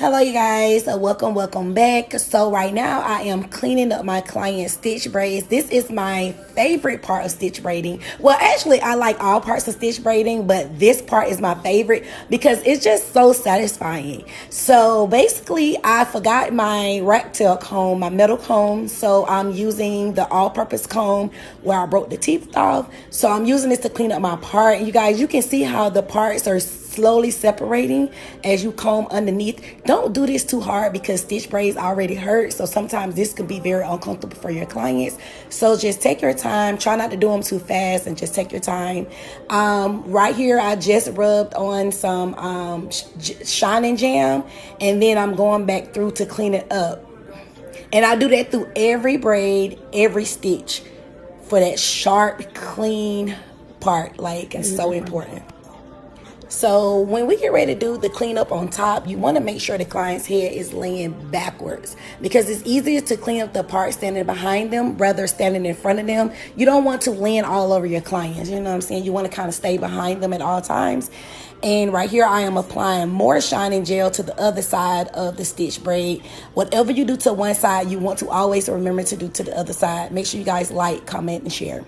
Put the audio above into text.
Hello you guys, welcome back. So right now I am cleaning up my client's stitch braids. This is my favorite part of stitch braiding. Well, actually I like all parts of stitch braiding, but this part is my favorite because it's just so satisfying. So basically I forgot my rat tail comb, my metal comb, so I'm using the all-purpose comb where I broke the teeth off. So I'm using this to clean up my part. And you guys, you can see how the parts are slowly separating as you comb underneath. Don't do this too hard because stitch braids already hurt, so sometimes this can be very uncomfortable for your clients. So just take your time, try not to do them too fast, and just take your time. Right here I just rubbed on some shining jam, and then I'm going back through to clean it up. And I do that through every braid, every stitch, for that sharp, clean part. Like, it's so important. So when we get ready to do the cleanup on top, you want to make sure the client's head is laying backwards because it's easier to clean up the part standing behind them rather standing in front of them. You don't want to land all over your clients. You know what I'm saying? You want to kind of stay behind them at all times. And right here, I am applying more shining gel to the other side of the stitch braid. Whatever you do to one side, you want to always remember to do to the other side. Make sure you guys like, comment, and share.